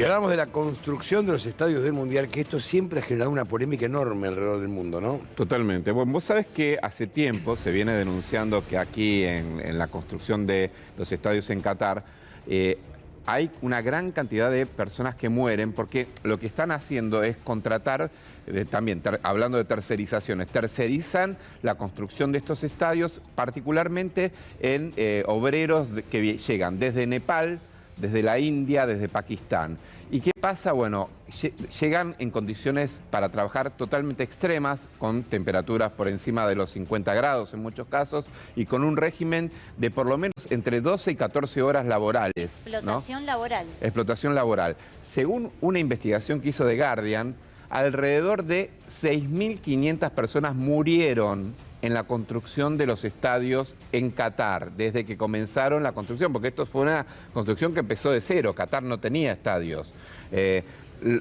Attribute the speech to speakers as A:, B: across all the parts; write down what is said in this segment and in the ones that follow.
A: Y hablamos de la construcción de los estadios del Mundial, que esto siempre ha generado una polémica enorme alrededor del mundo, ¿no?
B: Totalmente. Bueno, vos sabés que hace tiempo se viene denunciando que aquí en la construcción de los estadios en Qatar hay una gran cantidad de personas que mueren porque lo que están haciendo es contratar, hablando de tercerizaciones, tercerizan la construcción de estos estadios, particularmente en obreros que llegan desde Nepal, desde la India, desde Pakistán. ¿Y qué pasa? Bueno, llegan en condiciones para trabajar totalmente extremas, con temperaturas por encima de los 50 grados en muchos casos, y con un régimen de por lo menos entre 12 y 14 horas laborales.
C: Explotación laboral.
B: Explotación laboral. Según una investigación que hizo The Guardian, alrededor de 6.500 personas murieron en la construcción de los estadios en Qatar, desde que comenzaron la construcción, porque esto fue una construcción que empezó de cero. Qatar no tenía estadios.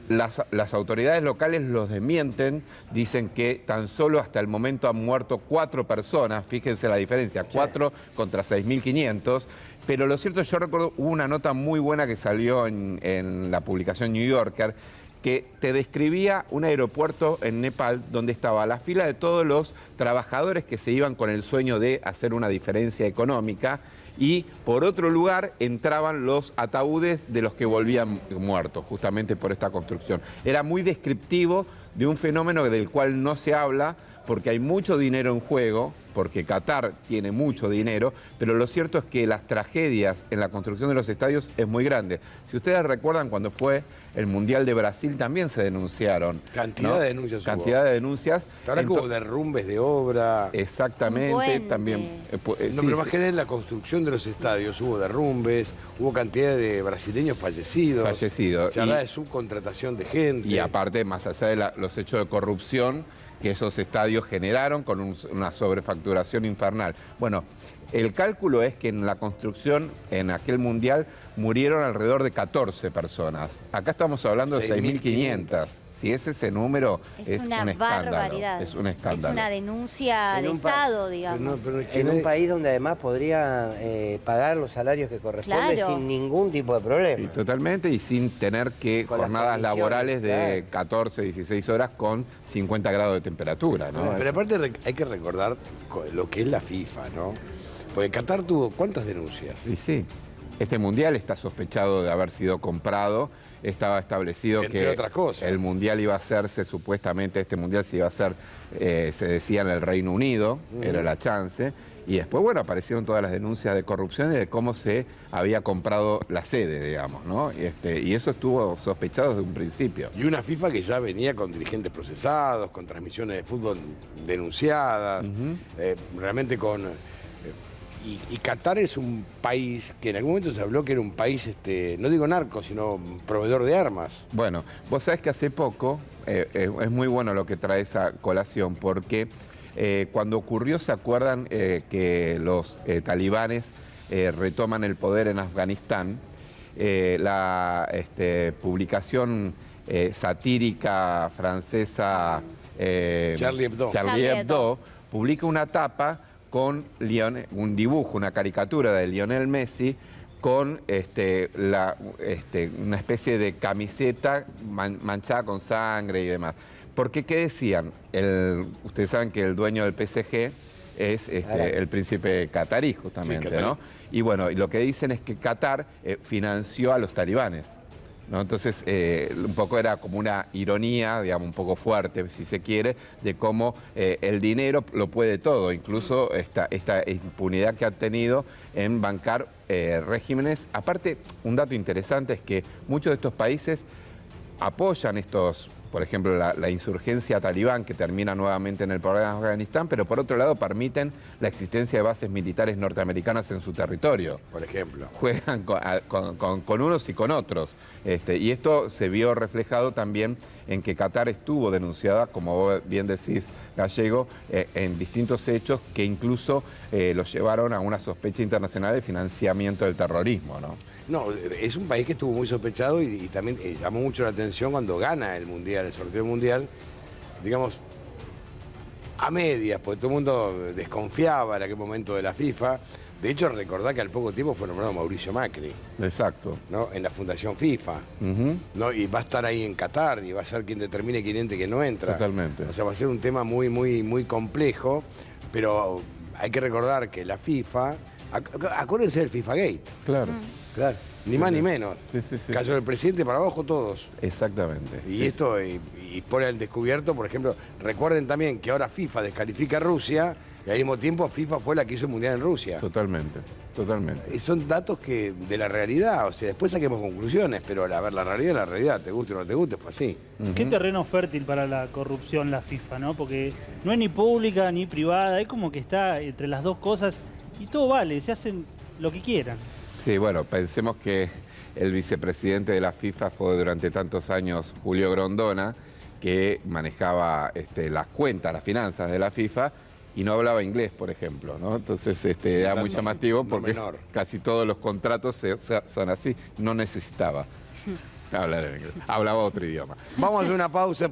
B: Las autoridades locales los desmienten, dicen que tan solo hasta el momento han muerto 4 personas, fíjense la diferencia, 4 contra 6.500, pero lo cierto, yo recuerdo, hubo una nota muy buena que salió en la publicación New Yorker, que te describía un aeropuerto en Nepal donde estaba la fila de todos los trabajadores que se iban con el sueño de hacer una diferencia económica, y por otro lugar entraban los ataúdes de los que volvían muertos, justamente por esta construcción. Era muy descriptivo de un fenómeno del cual no se habla porque hay mucho dinero en juego, porque Qatar tiene mucho dinero, pero lo cierto es que las tragedias en la construcción de los estadios es muy grande. Si ustedes recuerdan, cuando fue el Mundial de Brasil también se denunciaron.
A: Cantidad, ¿no?, de denuncias.
B: Cantidad de denuncias.
A: Ahora que hubo derrumbes de obra.
B: Exactamente, también.
A: No, pero más que nada en la construcción de los estadios hubo derrumbes, hubo cantidad de brasileños fallecidos. Se habla de subcontratación de gente.
B: Y aparte, más allá de los hechos de corrupción que esos estadios generaron con una sobrefacturación infernal. Bueno, el cálculo es que en la construcción, en aquel mundial, murieron alrededor de 14 personas. Acá estamos hablando de 6.500. Si es ese número, es un escándalo.
C: Barbaridad.
B: Es un escándalo.
C: Es una denuncia de Estado, digamos.
D: En un país donde además podría pagar los salarios que corresponden,
C: claro,
D: sin ningún tipo de problema.
B: Y totalmente, y sin tener que jornadas laborales de 14, 16 horas con 50 grados de temperatura, ¿no?
A: Pero aparte hay que recordar lo que es la FIFA, ¿no? Porque Qatar tuvo ¿cuántas denuncias?
B: Y sí. Este mundial está sospechado de haber sido comprado. Estaba establecido que
A: otras cosas,
B: el mundial iba a hacerse, supuestamente este mundial se iba a hacer, se decía, en el Reino Unido, era la chance. Y después, bueno, aparecieron todas las denuncias de corrupción y de cómo se había comprado la sede, digamos, ¿no? Y eso estuvo sospechado desde un principio.
A: Y una FIFA que ya venía con dirigentes procesados, con transmisiones de fútbol denunciadas, realmente con... Y Qatar es un país que en algún momento se habló que era un país, no digo narco, sino proveedor de armas.
B: Bueno, vos sabés que hace poco, es muy bueno lo que trae esa colación, porque cuando ocurrió, ¿se acuerdan que los talibanes retoman el poder en Afganistán? La publicación satírica francesa
A: Charlie
B: Hebdo publica una tapa con un dibujo, una caricatura de Lionel Messi con una especie de camiseta manchada con sangre y demás. Porque, ¿qué decían? Ustedes saben que el dueño del PSG es el príncipe catarí, justamente, sí, ¿no? Y bueno, lo que dicen es que Qatar financió a los talibanes, ¿no? Entonces, un poco era como una ironía, digamos, un poco fuerte, si se quiere, de cómo el dinero lo puede todo, incluso esta impunidad que ha tenido en bancar regímenes. Aparte, un dato interesante es que muchos de estos países apoyan por ejemplo, la insurgencia talibán que termina nuevamente en el poder de Afganistán, pero por otro lado permiten la existencia de bases militares norteamericanas en su territorio.
A: Por ejemplo.
B: Juegan con unos y con otros. Y esto se vio reflejado también en que Qatar estuvo denunciada, como vos bien decís, Gallego, en distintos hechos que incluso los llevaron a una sospecha internacional de financiamiento del terrorismo, ¿no?
A: No, es un país que estuvo muy sospechado y también llamó mucho la atención cuando gana el Mundial, el sorteo mundial, digamos, a medias, porque todo el mundo desconfiaba en aquel momento de la FIFA, De hecho, recordá que al poco tiempo fue nombrado Mauricio Macri,
B: Exacto.
A: ¿no? En la Fundación FIFA, ¿no? Y va a estar ahí en Qatar y va a ser quien determine quién entra y quién no entra.
B: Totalmente.
A: O sea, va a ser un tema muy, muy, muy complejo, pero hay que recordar que la FIFA, acuérdense del FIFA Gate,
B: Claro.
D: Claro.
A: ni más ni menos.
B: Sí.
A: Cayó del presidente para abajo todos.
B: Exactamente.
A: Y
B: Sí,
A: esto, y pone al descubierto, por ejemplo, recuerden también que ahora FIFA descalifica a Rusia y al mismo tiempo FIFA fue la que hizo el Mundial en Rusia.
B: Totalmente.
A: Y son datos que de la realidad, o sea, después saquemos conclusiones, pero la realidad es la realidad, te guste o no te guste, fue así.
E: Qué terreno fértil para la corrupción la FIFA, ¿no? Porque no es ni pública ni privada, es como que está entre las dos cosas y todo vale, se hacen lo que quieran.
B: Sí, bueno, pensemos que el vicepresidente de la FIFA fue durante tantos años Julio Grondona, que manejaba las cuentas, las finanzas de la FIFA, y no hablaba inglés, por ejemplo, ¿no? Entonces era muy llamativo porque casi todos los contratos son así. No necesitaba hablar en inglés, hablaba otro idioma.
A: Vamos a hacer una pausa.